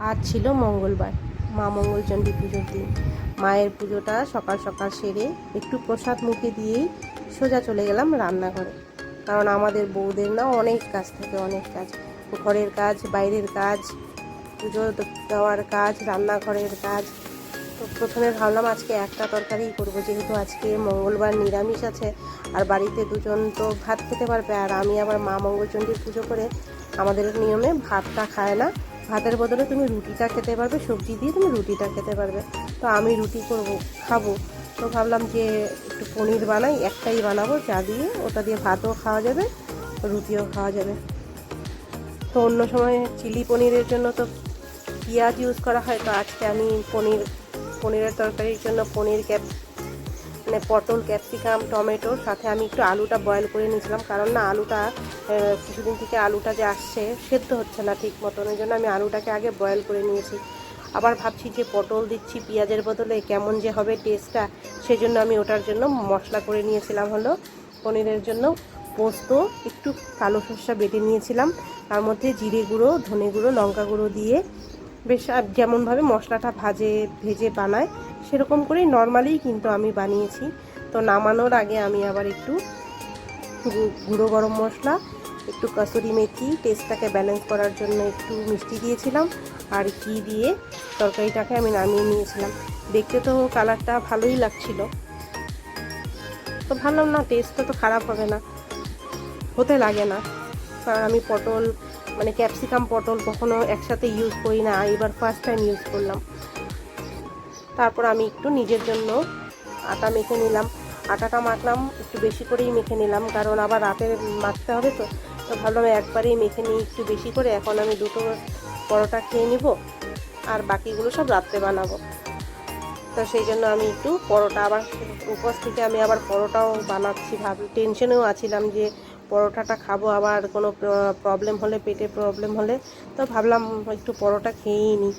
আজ ছিল মঙ্গলবার, মা মঙ্গলচণ্ডী পুজোর দিন। মায়ের পুজোটা সকাল সকাল সেরে একটু প্রসাদ মুখে দিয়েই সোজা চলে গেলাম রান্নাঘরে। কারণ আমাদের বউদের না অনেক কাজ থাকে, অনেক কাজ, ঘরের কাজ, বাইরের কাজ, পুজো দেওয়ার কাজ, রান্নাঘরের কাজ। তো প্রথমে ভাবলাম আজকে একটা তরকারিই করবো, যেহেতু আজকে মঙ্গলবার নিরামিষ আছে আর বাড়িতে দুজন তো ভাত খেতে পারবে, আর আমি আবার মা মঙ্গলচণ্ডীর পুজো করে আমাদের নিয়মে ভাতটা খায় না, ভাতের বদলে তুমি রুটিটা খেতে পারবে, সবজি দিয়ে তুমি রুটিটা খেতে পারবে। তো আমি রুটি করব, খাবো। তো ভাবলাম যে একটু পনির বানাই, একটাই বানাবো, চা দিয়ে, ওটা দিয়ে ভাতও খাওয়া যাবে, রুটিও খাওয়া যাবে। তো অন্য সময় চিলি পনিরের জন্য তো পেঁয়াজ ইউজ করা হয়, তো আজকে আমি পনিরের তরকারির জন্য পটল, ক্যাপসিকাম, টমেটোর সাথে আমি একটু আলুটা বয়েল করে নিয়েছিলাম, কারণ না আলুটা কিছুদিন থেকে আলুটা যে আসছে সেদ্ধ হচ্ছে না ঠিক মতন, ওই জন্য আমি আলুটাকে আগে বয়েল করে নিয়েছি। আবার ভাবছি যে পটল দিচ্ছি পেঁয়াজের বদলে, কেমন যে হবে টেস্টটা, সেই জন্য আমি ওটার জন্য মশলা করে নিয়েছিলাম হলো পনিরের জন্য পোস্ত, একটু কালো সর্ষে বেটে নিয়েছিলাম, তার মধ্যে জিরে গুঁড়ো, ধনে গুঁড়ো, লঙ্কা গুঁড়ো দিয়ে বেশ যেমনভাবে মশলাটা ভেজে বানায় সেরকম করেই নর্মালি কিন্তু আমি বানিয়েছি। তো নামানোর আগে আমি আবার একটু গুঁড়ো গরম মশলা, একটু কসুরি মেথি, টেস্টটাকে ব্যালেন্স করার জন্য একটু মিষ্টি দিয়েছিলাম, আর ঘি দিয়ে তরকারিটাকে আমি নামিয়ে নিয়েছিলাম। দেখতে তো কালারটা ভালোই লাগছিল, তো ভাবলাম না টেস্টটা তো খারাপ হবে না, হতে লাগে না, কারণ আমি ক্যাপসিকাম পটল কখনো একসাথে ইউজ করি না, এবার ফার্স্ট টাইম ইউজ করলাম। তারপর আমি একটু নিজের জন্য আটা মেখে নিলাম, আটাটা মাখলাম একটু বেশি করেই মেখে নিলাম, কারণ আবার রাতে মাখতে হবে। তো তো ভাবলাম একবারেই মেখে নিই একটু বেশি করে, এখন আমি দুটো পরোটা খেয়ে নিব আর বাকিগুলো সব রাত্রে বানাবো। তো সেই জন্য আমি একটু পরোটা, আবার উপোস থেকে আমি আবার পরোটাও বানাচ্ছি, টেনশনেও আছিলাম যে পরোটাটা খাবো, আবার কোনো প্রবলেম হলে, পেটে প্রবলেম হলে, তো ভাবলাম একটু পরোটা খেয়েই নিই।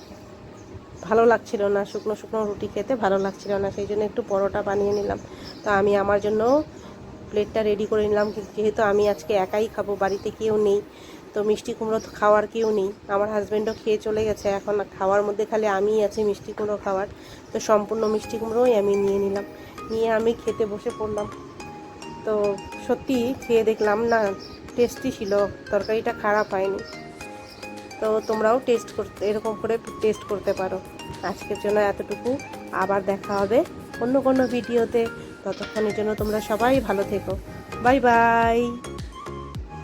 ভালো লাগছিল না, শুকনো শুকনো রুটি খেতে ভালো লাগছিল না, সেই জন্য একটু পরোটা বানিয়ে নিলাম। তো আমি আমার জন্য প্লেটটা রেডি করে নিলাম, যেহেতু আমি আজকে একাই খাবো, বাড়িতে কেউ নেই, তো মিষ্টি কুমড়ো তো খাওয়ার কেউ নেই, আমার হাজব্যান্ডও খেয়ে চলে গেছে, এখন খাওয়ার মধ্যে খালি আমিই আছি মিষ্টি কুমড়ো খাওয়ার। তো সম্পূর্ণ মিষ্টি কুমড়োই আমি নিয়ে নিলাম, নিয়ে আমি খেতে বসে পড়লাম। তো সত্যি খেয়ে দেখলাম না, টেস্টি ছিল, তরকারিটা খারাপ হয়নি। তো তোমরাও এরকম করে টেস্ট করতে পারো। আজকের জন্য এতটুকু, আবার দেখা হবে অন্য কোনো ভিডিওতে। ততক্ষণের জন্য তোমরা সবাই ভালো থেকো। Bye bye.